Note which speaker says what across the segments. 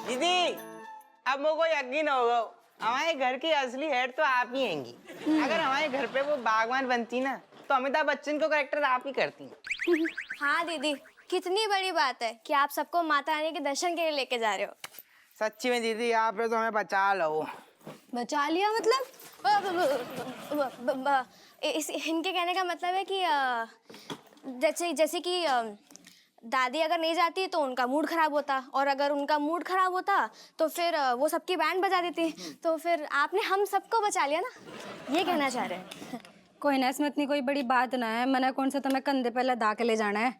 Speaker 1: दीदी अब मुझको यकीन होगा हमारे घर की असली हेड तो आप ही हैंगी। अगर हमारे घर पे वो बागवान बनती ना तो अमिताभ बच्चन को करेक्टर आप ही करती।
Speaker 2: हाँ दीदी, कितनी बड़ी बात है कि आप सबको माता रानी के दर्शन के लिए लेके जा रहे हो।
Speaker 1: सच्ची में दीदी आप तो हमें बचा लो।
Speaker 2: बचा लिया मतलब? इनके कहने का मतलब है कि जैसे कि दादी अगर नहीं जाती तो उनका मूड खराब होता, और अगर उनका मूड खराब होता तो फिर वो सबकी बैंड बजा देती, तो फिर आपने हम सबको बचा लिया ना, ये कहना चाह रहे हैं।
Speaker 3: कोई ना, इसमें इतनी कोई बड़ी बात ना है। मैंने कौन सा तुम्हें कंधे पे लदा के ले जाना है,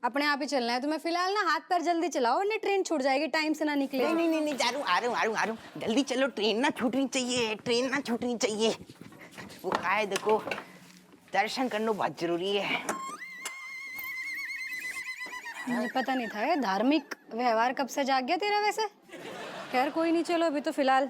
Speaker 3: अपने आप ही चलना है तुम्हें। फिलहाल ना हाथ पैर जल्दी चलाओ वरना ट्रेन छूट जाएगी, टाइम से ना निकले।
Speaker 1: नहीं जा रहा हूँ, आ रहा हूँ जल्दी चलो, ट्रेन ना छूटनी चाहिए, ट्रेन ना छूटनी चाहिए। वो आए देखो दर्शन करना बहुत जरूरी है।
Speaker 3: मुझे पता नहीं था ये धार्मिक व्यवहार कब से जाग गया तेरा वैसे। खैर कोई नहीं, चलो अभी तो फिलहाल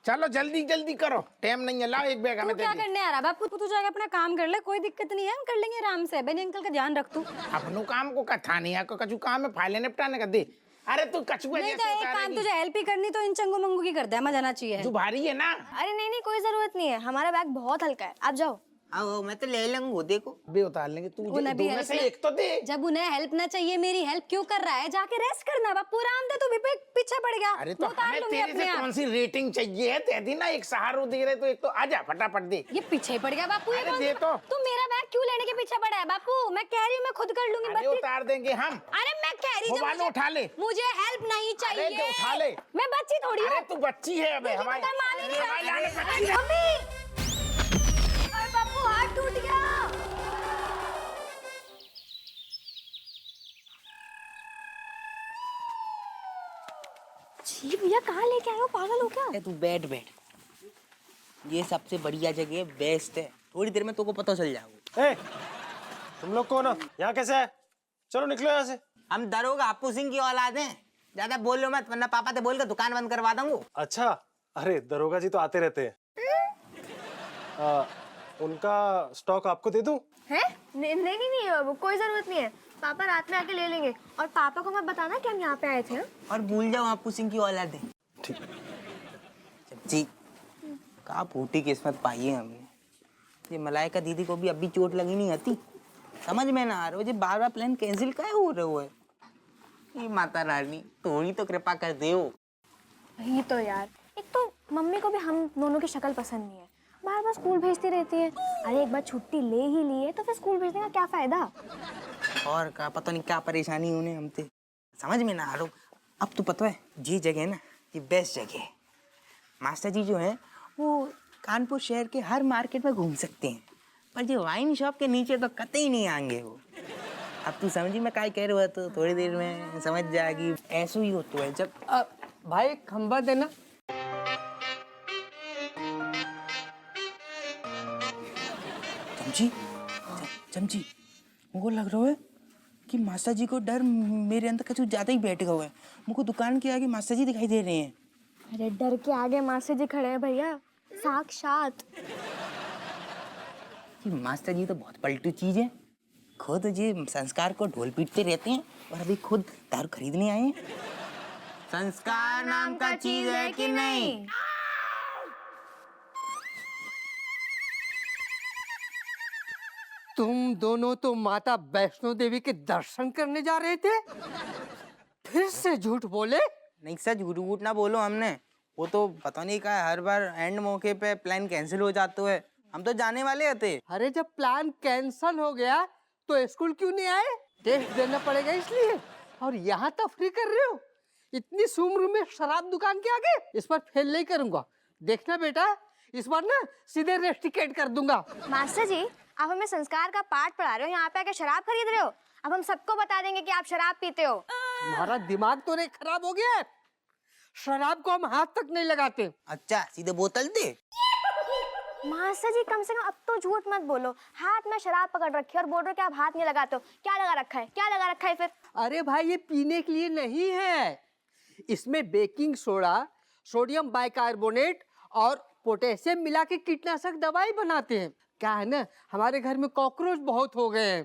Speaker 4: चलो जल्दी जल्दी करो, टाइम नहीं है। लाओ एक बैग हमें
Speaker 3: तू क्या करने आ रहा बापू? तू जाके अपना काम कर ले, कोई दिक्कत नहीं है, हम कर लेंगे आराम से। बेनी अंकल का ध्यान रख तू।
Speaker 4: अपनों काम को कथा नहीं है, कछु काम है फाइलें निपटाने का दे। अरे तू कछुआ
Speaker 3: नहीं तो एक काम तुझे हेल्प ही करनी तो इन चंगू मंगू की कर दे, मजा जाना चाहिए।
Speaker 4: जो भारी है ना।
Speaker 2: अरे नहीं कोई जरूरत नहीं है, हमारा बैग बहुत हल्का है, आप जाओ।
Speaker 1: आओ मैं तो ले लूंगा, देखो
Speaker 4: बे उतार लेंगे। तू
Speaker 3: उन्हें भी
Speaker 4: दो में से एक तो दे।
Speaker 3: जब उन्हें हेल्प ना चाहिए, मेरी हेल्प क्यों कर रहा है? जाके रेस्ट करना बापू, आराम से। तू भी पीछे पड़ गया।
Speaker 4: अरे तो हमें तेरे से कौन सी रेटिंग चाहिए है? दे दी ना, एक सहारा दे रहे तो एक तो आजा फटाफट दे।
Speaker 3: ये पीछे पड़ गया बापू।
Speaker 4: अरे दे तो।
Speaker 2: तू मेरा बैग क्यों लेने के पीछे पड़ा है बापू? मैं कह रही हूँ मैं खुद कर लूंगी।
Speaker 4: अरे उतार देंगे हम।
Speaker 2: अरे मैं कह रही
Speaker 4: मोबाइल उठा ले।
Speaker 2: मुझे हेल्प नहीं चाहिए।
Speaker 4: अरे उठा ले।
Speaker 2: मैं बच्ची थोड़ी हूँ।
Speaker 4: अरे तू बच्ची है अबे हमारी।
Speaker 2: बापू हाथ टूट गया। जी भैया कहाँ लेके आए हो, पागल हो क्या?
Speaker 1: तू बैठ, ये सबसे बढ़िया जगह, बेस्ट है। थोड़ी देर में तुमको पता चल जाएगा।
Speaker 5: ए, तुम लोग कौन हो? यहाँ कैसे है? चलो निकलो यहाँ से।
Speaker 1: हम दरोगा अप्पू सिंह की औलाद हैं, ज्यादा बोलो मत वरना पापा से बोल के दुकान बंद करवा दूंगा।
Speaker 5: अच्छा, अरे दरोगा जी तो आते रहते हैं। उनका स्टॉक आपको दे दूं?
Speaker 2: है? नहीं, कोई जरूरत नहीं है, पापा रात में आके ले लेंगे। और पापा को मत बताना कि हम यहाँ पे आए थे।
Speaker 1: और भूल जाओ अप्पू सिंह की औलाद है।
Speaker 5: ठीक।
Speaker 1: जी कहाँ फूटी किस्मत पाई है हमने। ये मलाइका दीदी को भी अभी चोट लगी नहीं आती, समझ में ना आ रहा हो। ये बार बार प्लान कैंसिल काहे हो रहे है? ये माता रानी थोड़ी तो कृपा कर दे।
Speaker 2: वही तो यार, एक तो मम्मी को भी हम दोनों की शक्ल पसंद नहीं है, बार बार स्कूल भेजती रहती है। अरे एक बार छुट्टी ले ही ली है तो फिर स्कूल भेजने का क्या फायदा?
Speaker 1: और का पता नहीं क्या परेशानी होने हमसे, समझ में ना आ रहा। अब तो पता है ये जगह ना, ये बेस्ट जगह है। मास्टर जी जो है वो कानपुर शहर के हर मार्केट में घूम सकते हैं, पर जो वाइन शॉप के नीचे तो कतई नहीं आएंगे वो। अब तू समझी मैं क्या कह रहा हूँ, तो थोड़ी देर में समझ जाएगी। ऐसा ही होता है जब
Speaker 6: भाई खंबा देना।
Speaker 1: चमची मुझको लग रहा है कि मास्टर जी को डर मेरे अंदर कुछ ज्यादा ही बैठ गया है। मुझको दुकान के आगे मास्टर जी दिखाई दे रहे हैं।
Speaker 2: अरे डर के आगे मास्टर जी खड़े हैं भैया, साक्षात।
Speaker 1: ये मास्टर जी तो बहुत पलटू चीज है, खुद जी संस्कार को ढोल पीटते रहते हैं और अभी खुद दारू खरीदने आए हैं। संस्कार नाम का चीज है कि नहीं?
Speaker 6: तुम दोनों तो माता वैष्णो देवी के दर्शन करने जा रहे थे, फिर से झूठ बोले।
Speaker 1: नहीं सर, झूठ ना बोलो हमने। वो तो पता नहीं क्या हर बार एंड मौके पे प्लान कैंसिल हो जाता है। हम तो जाने वाले थे।
Speaker 6: अरे जब प्लान कैंसल हो गया तो स्कूल क्यों नहीं आए? टेस्ट देना पड़ेगा इसलिए। और यहाँ तफरी कर रहे हो इतनी सुम्र में शराब दुकान के आगे। इस बार फेल नहीं करूंगा, देखना बेटा, इस बार ना सीधे रेस्टिकेट कर दूंगा।
Speaker 2: मास्टर जी आप हमें संस्कार का पाठ पढ़ा रहे हो, यहाँ पे आके शराब खरीद रहे हो। अब हम सबको बता देंगे कि आप शराब पीते हो।
Speaker 6: तुम्हारा दिमाग तो नहीं खराब हो गया है? शराब को हम हाथ तक नहीं लगाते।
Speaker 1: अच्छा सीधे बोतल दे।
Speaker 2: मास्टर जी कम से कम अब तो झूठ मत बोलो, हाथ में शराब पकड़ रखी है और बोल रहे हो कि आप हाथ नहीं लगाते हो। क्या लगा रखा है, क्या लगा रखा है फिर?
Speaker 6: अरे भाई ये पीने के लिए नहीं है, इसमें बेकिंग सोडा, सोडियम बाइकार्बोनेट और पोटेशियम मिला के कीटनाशक दवाई बनाते हैं। क्या है ना, हमारे घर में कॉकरोच बहुत हो गए हैं।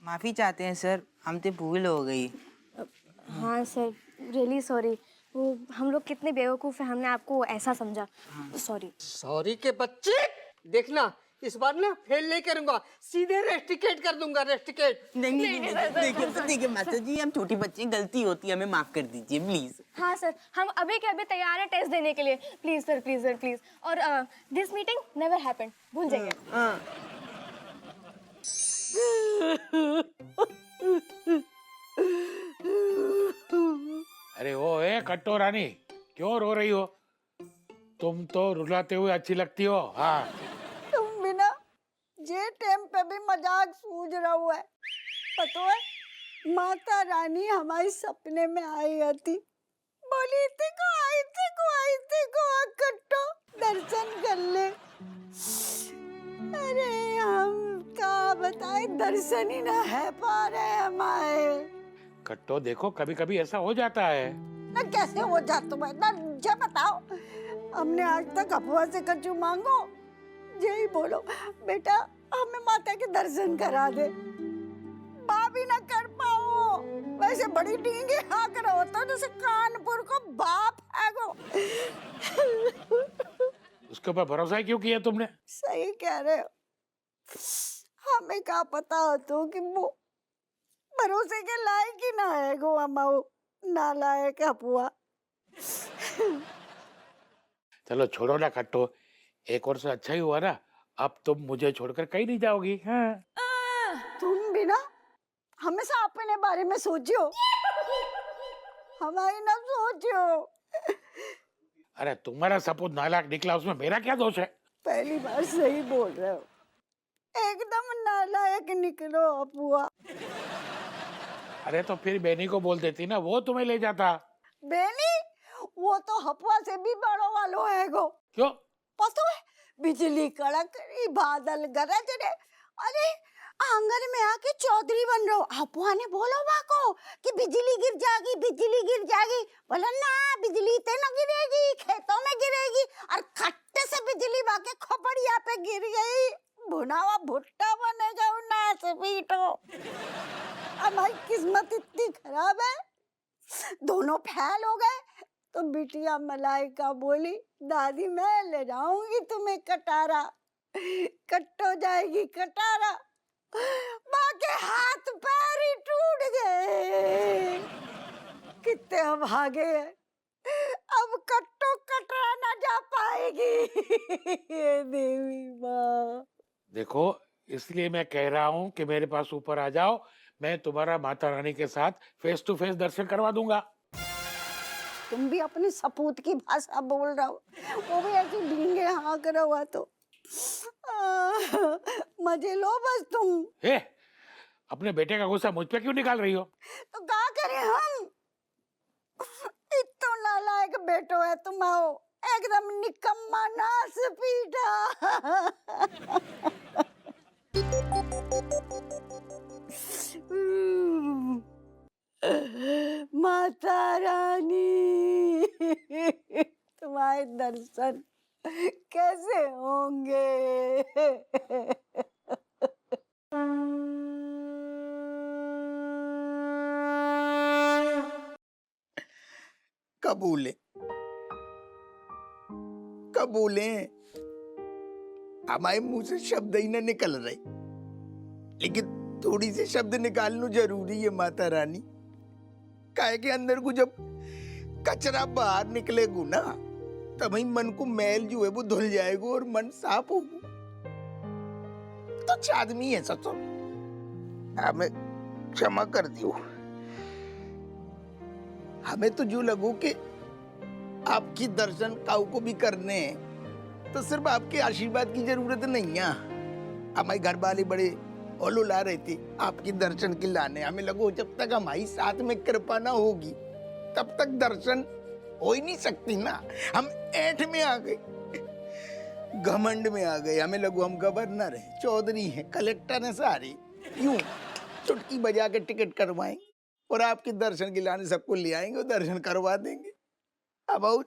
Speaker 1: माफ़ी चाहते हैं सर, हमसे भूल हो गई।
Speaker 2: हाँ सर, रियली सॉरी। वो हम लोग कितने बेवकूफ़ हैं, हमने आपको ऐसा समझा। सॉरी।
Speaker 6: सॉरी के बच्चे, देखना इस बार ना फेल नहीं करूंगा, सीधे रेस्टिकेट कर दूंगा, रेस्टिकेट।
Speaker 1: नहीं, देखिए मास्टर जी, हम छोटी बच्चे, गलती होती है, हमें माफ़ कर दीजिए प्लीज़।
Speaker 2: हाँ सर, हम अभी के अभी तैयार हैं टेस्ट देने के लिए। Please sir, please sir, please. और दिस मीटिंग नेवर हैपेंड, भूल जाइए।
Speaker 7: अरे वो है कट्टो रानी, क्यों रो रही हो? तुम तो रुलाते हुए अच्छी लगती हो। हाँ,
Speaker 8: तुम बिना जे टाइम पे भी मजाक सूझ रहा हुआ है। पता है, माता रानी हमारे सपने में आई थी, बोली थी को कट्टो दर्शन कर ले। अरे हम क्या बताए, दर्शन ही ना है पा रहे हमारे।
Speaker 7: कट्टो देखो, कभी कभी ऐसा हो जाता है।
Speaker 8: ना कैसे हो जाता है ना, मुझे बताओ। हमने आज तक अफवाह से कच्चू मांगो, यही बोलो बेटा हमें माता के दर्शन करा दे, बा भी ना कर पाओ। वैसे बड़ी डींगे हाँक रहा होता जैसे कानपुर को बाप है गो।
Speaker 7: उसके ऊपर भरोसा ही क्यों किया तुमने?
Speaker 8: सही कह रहे हो, हमें क्या पता हो तो कि वो भरोसे के लायक ही ना है गो, अमाओ नालायक अपुआ।
Speaker 7: चलो छोड़ो ना कट्टो, एक और से अच्छा ही हुआ ना, अब तुम मुझे छोड़कर कहीं नहीं जाओगी। हाँ।
Speaker 8: तुम भी ना हमेशा अपने बारे में सोचियो, हमारी ना सोचियो।
Speaker 7: अरे तुम्हारा सपूत नालायक निकला, उसमें मेरा क्या दोष है?
Speaker 8: पहली बार सही बोल रहे हो, एकदम नालायक निकलो अपुआ।
Speaker 7: अरे तो फिर बेनी को बोल देती ना, वो तुम्हें ले जाता।
Speaker 8: बेनी वो तो हपुआ से भी बड़ो वालो है गो।
Speaker 7: क्यों?
Speaker 8: पता है, बिजली कड़क रही, बादल गरज रहे, अरे आंगन में आके चौधरी बन रहा हूँ। अपुआ ने बोलो बाको कि बिजली गिर जाएगी, बिजली गिर जाएगी। बोला ना, बिजली ते ना गिरेगी, खेतों में गिरेगी। और खट्टे से बिजली बाके खोपड़िया पे गिर गई, भुनावा भुट्टा बनेगा ना से पीटो। हमारी किस्मत इतनी खराब है, दोनों फैल हो गए। तो बिटिया मलाइका बोली, दादी मैं ले जाऊंगी तुम्हें कटारा, कट्टो जाएगी कटारा। माँ के हाथ पैर ही टूट गए, कितने हम भागे हैं, अब कट्टो कटरा ना जा पाएगी। ये देवी माँ।
Speaker 7: देखो, इसलिए मैं कह रहा हूँ कि मेरे पास ऊपर आ जाओ, मैं तुम्हारा माता रानी के साथ फेस टू फेस दर्शन करवा दूंगा।
Speaker 8: तुम भी अपनी सपूत की भाषा बोल रहा हो, वो भी ऐसी डींगे हाँक रहा हुआ तो मजे लो बस तुम।
Speaker 7: हे, अपने बेटे का गुस्सा मुझ पे क्यों निकाल रही हो?
Speaker 8: तो क्या करें हम, इतना नालायक बेटो है तुम्हारो, एकदम निकम्मा नास पीटा। माता रानी तुम्हारे दर्शन कैसे होंगे?
Speaker 1: कबूले कबूले, हमारे मुंह से शब्द ही ना निकल रहे, लेकिन थोड़ी सी शब्द निकालना जरूरी है माता रानी। काहे के अंदर को जब कचरा बाहर निकलेगा ना, तब ही मन को मैल जो है वो धुल जाएगा और मन साफ होगा। तो आदमी है सच, हमें क्षमा कर दियो। हमें तो जो लगो कि आपकी दर्शन काऊ को भी करने हैं, तो सिर्फ आपके आशीर्वाद की जरूरत नहीं है। हमारे घर वाले बड़े ओलो ला रहे थे आपके दर्शन के लाने, हमें लगो जब तक हमारी साथ में कृपा ना होगी तब तक दर्शन हो ही नहीं सकती ना। हम ऐठ में आ गए, घमंड में आ गए, हमें लगो हम गवर्नर हैं, चौधरी हैं, कलेक्टर हैं, सारे यूं चुटकी बजा के टिकट करवाएंगे और आपके दर्शन के लाने सबको ले आएंगे और दर्शन करवा देंगे। अब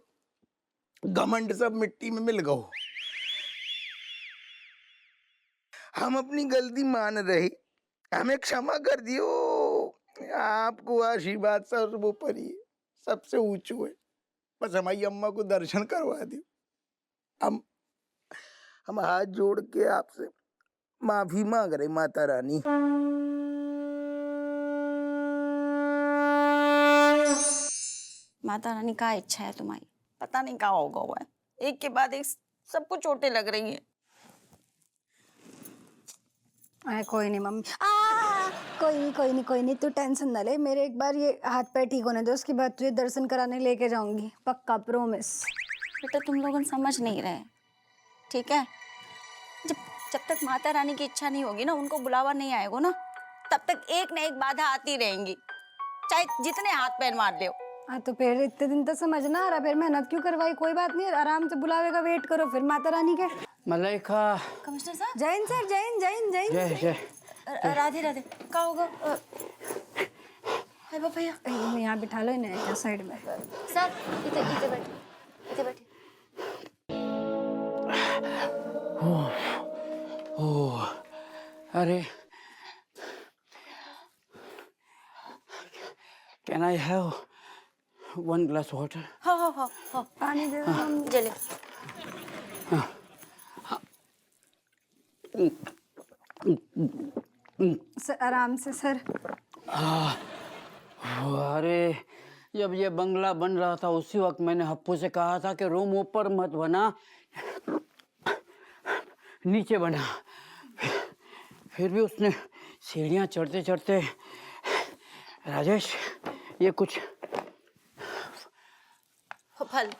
Speaker 1: घमंड सब मिट्टी में मिल गओ। हम अपनी गलती मान रहे, हमें क्षमा कर दियो। आपको आशीर्वाद सर्वोपरि है, सबसे ऊंचो है। बस हमारी अम्मा को दर्शन करवा दियो। हम हाथ जोड़ के आपसे माफी मांग रहे माता रानी।
Speaker 8: माता रानी का इच्छा है तुम्हारी, पता नहीं क्या होगा हुआ है, एक के बाद एक सबको चोटें लग रही हैं।
Speaker 3: अरे कोई नहीं मम्मी, कोई नहीं तू टेंशन ना ले। मेरे एक बार ये हाथ पैर ठीक होने दो, उसके बाद तुझे दर्शन कराने लेके जाऊंगी, पक्का प्रॉमिस।
Speaker 8: बेटा तुम लोग समझ नहीं रहे, ठीक है? जब तक माता रानी की इच्छा नहीं होगी ना, उनको बुलावा नहीं आएगा ना, तब तक एक न एक बाधा आती रहेंगी, चाहे जितने हाथ पैर मार ले।
Speaker 3: हाँ तो फिर इतने दिन तो समझना आ रहा, फिर मेहनत क्यों करवाई? कोई बात नहीं, आराम से बुलावे का वेट करो फिर माता रानी के।
Speaker 9: मलाइका।
Speaker 8: कमिश्नर साहब।
Speaker 3: जैन सर, जैन जैन जैन।
Speaker 9: जय जय।
Speaker 8: राधे राधे। क्या होगा? हाय भैया,
Speaker 3: यहाँ बिठा लो इन्हें साइड में।
Speaker 8: सर इधर बैठे, इधर बैठे।
Speaker 9: ओह, अरे can I have 1 glass water?
Speaker 8: हाँ
Speaker 3: पानी दे दो मम्मी।
Speaker 8: जले।
Speaker 3: सर आराम से सर।
Speaker 9: अरे जब ये बंगला बन रहा था उसी वक्त मैंने हप्पू से कहा था कि रूम ऊपर मत बना, नीचे बना। फिर भी उसने सीढ़ियाँ चढ़ते चढ़ते, राजेश ये कुछ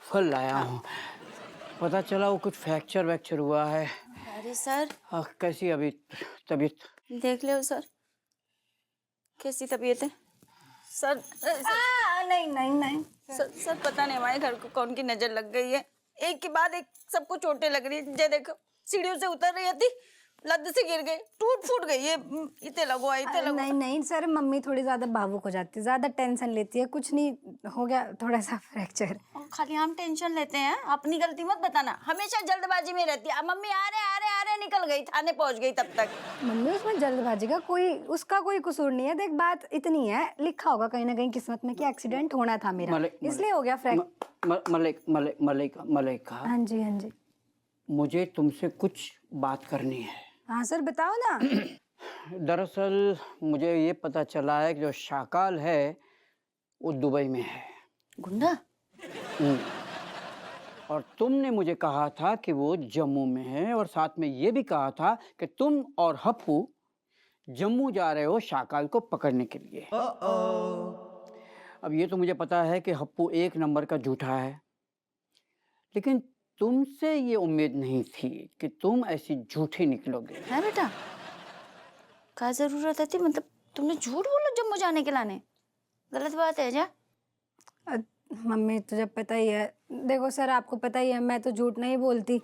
Speaker 9: फल लाया हूँ। पता चला वो कुछ फ्रैक्चर वैक्चर हुआ है।
Speaker 8: अरे सर।
Speaker 9: कैसी अभी तबीयत?
Speaker 8: देख लो सर, कैसी तबीयत है सर?
Speaker 3: नहीं
Speaker 8: सर पता नहीं हमारे घर को कौन की नजर लग गई है, एक के बाद एक सबको चोटें लग रही है। ये देखो सीढ़ियों से उतर रही थी, लद से गिर गई, टूट फूट गई। ये इतने लगो।
Speaker 3: नहीं सर, मम्मी थोड़ी ज्यादा भावुक हो जाती है, ज्यादा टेंशन लेती है। कुछ नहीं हो गया, थोड़ा सा फ्रैक्चर।
Speaker 8: खाली हम टेंशन लेते हैं, अपनी गलती मत बताना, हमेशा जल्दबाजी में रहती है। मम्मी आ रहे निकल गई, थाने पहुंच गई तब तक।
Speaker 3: मम्मी उसमें जल्दबाजी का उसका कोई कसूर नहीं है। देख बात इतनी है, लिखा होगा कहीं ना कहीं किस्मत में कि एक्सीडेंट होना था मेरा, इसलिए हो गया
Speaker 9: मलाइका।
Speaker 3: हाँ जी
Speaker 9: मुझे तुमसे कुछ बात करनी है।
Speaker 3: हाँ सर बताओ ना।
Speaker 9: दरअसल मुझे ये पता चला है कि जो शाकाल है वो दुबई में है।
Speaker 8: गुंडा?
Speaker 9: और तुमने मुझे कहा था कि वो जम्मू में है, और साथ में ये भी कहा था कि तुम और हप्पू जम्मू जा रहे हो शाकाल को पकड़ने के लिए। अब ये तो मुझे पता है कि हप्पू 1 नंबर का झूठा है, लेकिन तुमसे ये उम्मीद नहीं थी कि तुम ऐसी झूठी निकलोगे।
Speaker 8: है बेटा, क्या जरूरत थी? मतलब तुमने झूठ बोला जम्मू जाने के लाने? गलत बात है जा।
Speaker 3: मम्मी तुझे पता ही है, देखो सर आपको पता ही है मैं तो झूठ नहीं बोलती।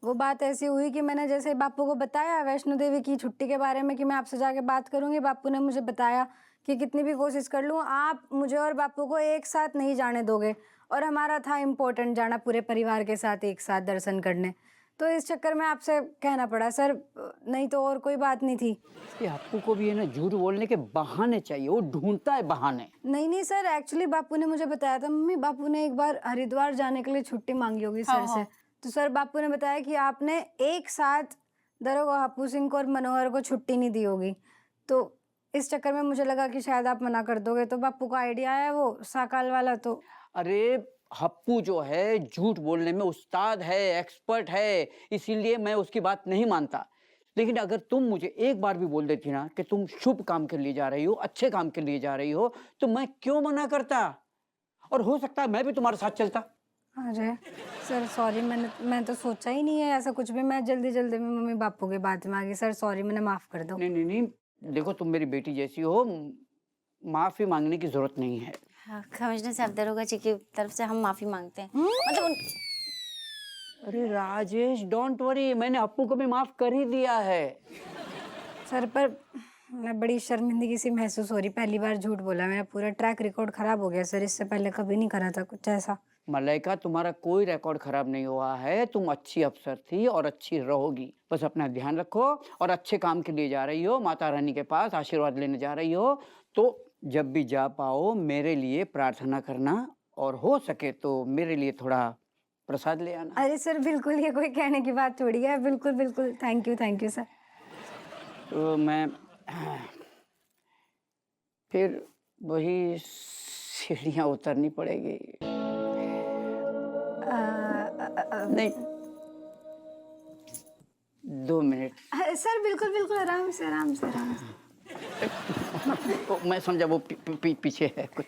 Speaker 3: वो बात ऐसी हुई कि मैंने जैसे बापू को बताया वैष्णो देवी की छुट्टी के बारे में कि मैं आपसे जाके बात करूंगी, बापू ने मुझे बताया कि कितनी भी कोशिश कर लूँ आप मुझे और बापू को एक साथ नहीं जाने दोगे, और हमारा था इम्पोर्टेंट जाना पूरे परिवार के साथ एक साथ दर्शन करने, तो इस चक्कर में आपसे कहना पड़ा सर, नहीं तो और कोई बात नहीं थी।
Speaker 9: हप्पू को भी है ना झूठ बोलने के बहाने चाहिए, वो ढूंढता है बहाने।
Speaker 3: नहीं सर, एक्चुअली बापू ने मुझे बताया था, मम्मी बापू ने एक बार हरिद्वार जाने के लिए छुट्टी मांगी होगी सर से, तो सर बापू ने बताया कि आपने एक साथ दरोगा हप्पू सिंह को और मनोहर को छुट्टी नहीं दी होगी, तो इस चक्कर में मुझे लगा कि शायद आप मना कर दोगे, तो बापू का आइडिया है वो साकाल वाला। तो
Speaker 9: अरे हप्पू जो है झूठ बोलने में उस्ताद है, एक्सपर्ट है, इसीलिए मैं उसकी बात नहीं मानता। लेकिन अगर तुम मुझे एक बार भी बोल देती ना कि तुम शुभ काम के लिए जा रही हो, अच्छे काम के लिए जा रही हो, तो मैं क्यों मना करता, और हो सकता है मैं भी तुम्हारे साथ चलता।
Speaker 3: अरे सर सॉरी, मैं तो सोचा ही नहीं है ऐसा कुछ भी, मैं जल्दी में मम्मी बापू की बात में आ गई सर, सॉरी, मैंने माफ कर दो।
Speaker 9: नहीं, देखो तुम मेरी बेटी जैसी हो, माफी मांगने की जरूरत नहीं है।
Speaker 8: कमिश्नर साहब, दरोगा जी की तरफ से हम माफी मांगते हैं। मतलब
Speaker 9: अरे राजेश डोंट वरी, मैंने हप्पू को भी माफ कर ही दिया है।
Speaker 3: सर पर मैं बड़ी शर्मिंदगी सी महसूस हो रही, पहली बार झूठ बोला, मेरा पूरा ट्रैक रिकॉर्ड खराब हो गया सर, इससे पहले कभी नहीं करा था कुछ ऐसा।
Speaker 9: मलाइका, तुम्हारा कोई रिकॉर्ड खराब नहीं हुआ है। तुम अच्छी अफसर थी और अच्छी रहोगी। बस अपना ध्यान रखो और अच्छे काम के लिए जा रही हो, माता रानी के पास आशीर्वाद लेने जा रही हो, तो जब भी जा पाओ मेरे लिए प्रार्थना करना, और हो सके तो मेरे लिए थोड़ा प्रसाद ले आना।
Speaker 3: अरे सर बिल्कुल, ये कोई कहने की बात थोड़ी है। बिल्कुल बिल्कुल, थैंक यू सर।
Speaker 9: तो मैं फिर वही सीढ़ियाँ उतरनी पड़ेगी। नहीं, 2 मिनट।
Speaker 3: सर बिल्कुल बिल्कुल, आराम से आराम से आराम से।
Speaker 9: मैं समझा वो पीछे है कुछ।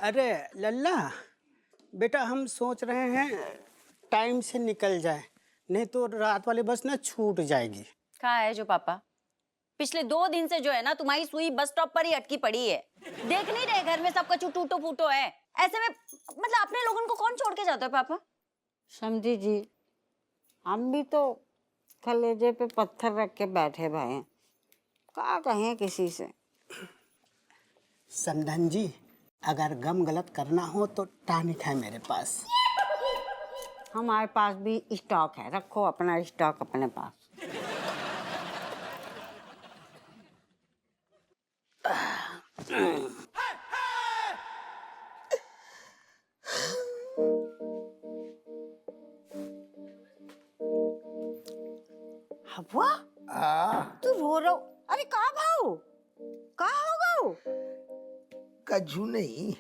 Speaker 6: अरे लल्ला बेटा, हम सोच रहे हैं टाइम से निकल जाए, नहीं तो रात वाली बस ना छूट जाएगी।
Speaker 10: कहाँ है जो पापा? पिछले 2 दिन से जो है ना, तुम्हारी सुई बस स्टॉप पर ही अटकी पड़ी है। देख नहीं रहे घर में सबका टूटो फूटो है। ऐसे में मतलब अपने लोगों को कौन छोड़ के जाता है पापा?
Speaker 8: समझी जी, हम भी तो कलेजे पे पत्थर रख के बैठे भाई हैं, क्या कहें किसी से।
Speaker 6: समधन जी, अगर गम गलत करना हो तो टॉनिक है मेरे पास।
Speaker 8: हमारे पास भी स्टॉक है, रखो अपना स्टॉक अपने पास। हवा, तू रो रहा हो? अरे कहाँ भाऊ, कहाँ हो गऊ?
Speaker 4: कछु नहीं,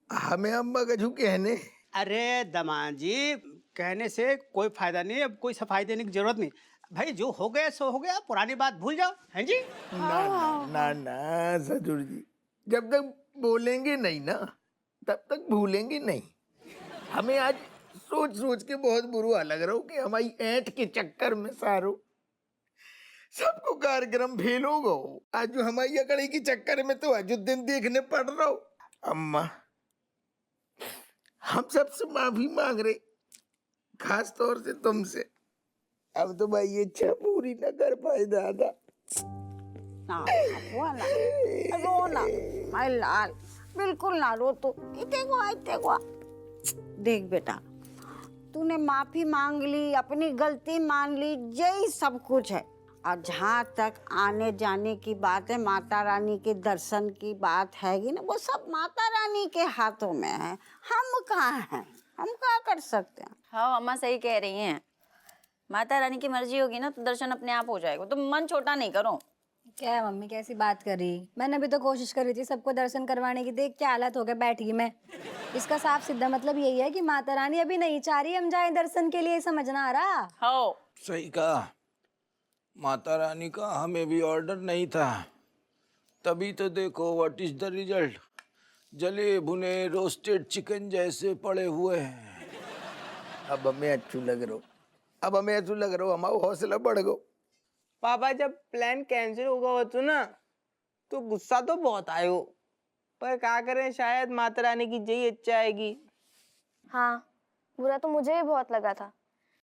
Speaker 4: हमें अम्मा कछु कहने।
Speaker 6: अरे दमाद जी, कहने से कोई फायदा नहीं, अब कोई सफाई देने की जरूरत नहीं भाई। जो हो गया सो हो गया, पुरानी बात भूल जाओ, हैं जी?
Speaker 4: ना ससुर जी, जब तक बोलेंगे नहीं ना तब तक भूलेंगे नहीं। हमें आज सोच सोच के बहुत बुरा लग रहा हो कि हमारी ऐंठ के चक्कर में सारो सबको कार्यक्रम फेल हो गो। आज जो हमारी अकड़ी के चक्कर में तो अयोध्या देखने पड़ रहा हो। अम्मा, हम सबसे माफी मांग रहे, खास तौर से तुमसे। अब तो भाई ये इच्छा पूरी न कर पाए दादा।
Speaker 8: ना हुआ ना, रो ना माय लाल, बिल्कुल ना रो तू। इते को देख बेटा, तूने माफी मांग ली, अपनी गलती मान ली, यही सब कुछ है। और जहाँ तक आने जाने की बात है, माता रानी के दर्शन की बात हैगी ना, वो सब माता रानी के हाथों में है। हम कहाँ हैं, हम क्या कर सकते हैं?
Speaker 10: हाँ अम्मा सही कह रही हैं। माता रानी की मर्जी होगी ना तो दर्शन अपने आप हो जाएगा। तुम मन छोटा नहीं करो।
Speaker 3: क्या है मम्मी, कैसी बात कर रही? मैंने भी तो कोशिश करी थी सबको दर्शन करवाने की, देख क्या हालत हो गया, बैठ गई मैं। इसका साफ सीधा मतलब यही है कि माता रानी अभी नहीं चाह रही हम जाएं दर्शन के लिए, समझना आ रहा?
Speaker 10: हो
Speaker 11: सही कहा, माता रानी का हमें भी ऑर्डर नहीं था, तभी तो देखो व्हाट इज द रिजल्ट। जले भुने रोस्टेड चिकन जैसे पड़े हुए हैं।
Speaker 4: अब हमें अच्छू लग रहा हो, हमारा हौसला बढ़ गो।
Speaker 1: पापा जब प्लान कैंसिल होगा हो तो ना, तो गुस्सा तो बहुत आयो, पर क्या करें, शायद माता रानी की जय इच्छा आएगी।
Speaker 2: हाँ, बुरा तो मुझे भी बहुत लगा था,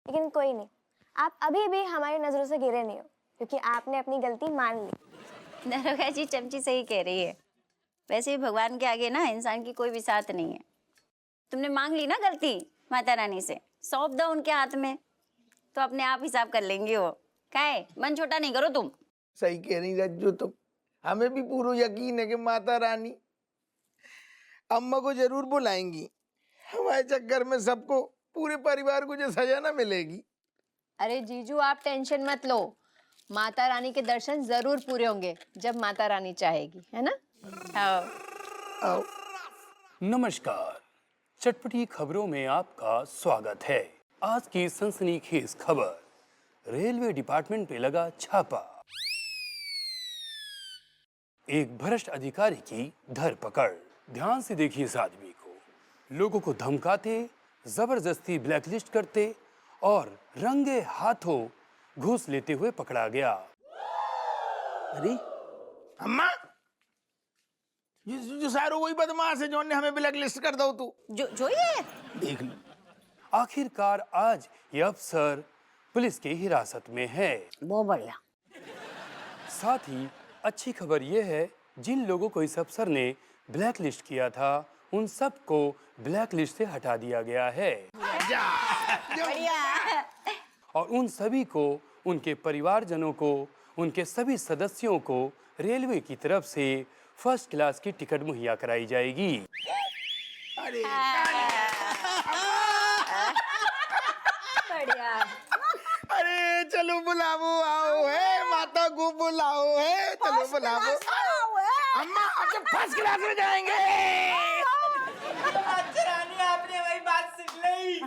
Speaker 2: लेकिन कोई नहीं, आप अभी भी हमारी नजरों से गिरे नहीं हो, क्योंकि आपने अपनी गलती मान ली।
Speaker 10: दरोगा जी, चमची सही कह रही है। वैसे भी भगवान के आगे ना इंसान की कोई विसात नहीं है। तुमने मांग ली ना गलती माता रानी से, सौंप दो उनके हाथ में, तो अपने आप हिसाब कर लेंगे वो। काहे मन छोटा नहीं करो तुम।
Speaker 4: सही कह रही रज्जू तुम। हमें भी पूरा यकीन है कि माता रानी अम्मा को जरूर बुलाएंगी। हमारे चक्कर में सबको, पूरे परिवार को जो सजा ना मिलेगी।
Speaker 12: अरे जीजू आप टेंशन मत लो, माता रानी के दर्शन जरूर पूरे होंगे जब माता रानी चाहेगी, है ना?
Speaker 4: आओ।
Speaker 13: नमस्कार, चटपटी खबरों में आपका स्वागत है। आज की सनसनीखेज खबर, रेलवे डिपार्टमेंट पे लगा छापा, एक भ्रष्ट अधिकारी की धरपकड़। ध्यान से देखिए इस आदमी को, लोगों को धमकाते, जबरदस्ती ब्लैकलिस्ट करते और रंगे हाथों घूस लेते हुए पकड़ा गया।
Speaker 4: अरे अम्मा, जो सारो वही बदमाश है जो ने हमें ब्लैक लिस्ट कर दो तू।
Speaker 10: जो ये
Speaker 4: देख लो।
Speaker 13: आखिरकार आज ये अफसर पुलिस की हिरासत में है।
Speaker 8: बहुत बढ़िया।
Speaker 13: साथ ही अच्छी खबर यह है, जिन लोगों को इस अफसर ने ब्लैक लिस्ट किया था उन सबको ब्लैक लिस्ट से हटा दिया गया है और उन सभी को, उनके परिवारजनों को, उनके सभी सदस्यों को रेलवे की तरफ से फर्स्ट क्लास की टिकट मुहैया कराई जाएगी।
Speaker 4: अरे चलो बुलाओ, आओ है माता को बुलाओ है, चलो बुलाओ। अम्मा अब तो फर्स्ट क्लास में जाएंगे।
Speaker 1: माता रानी आपने वही बात सुन ली।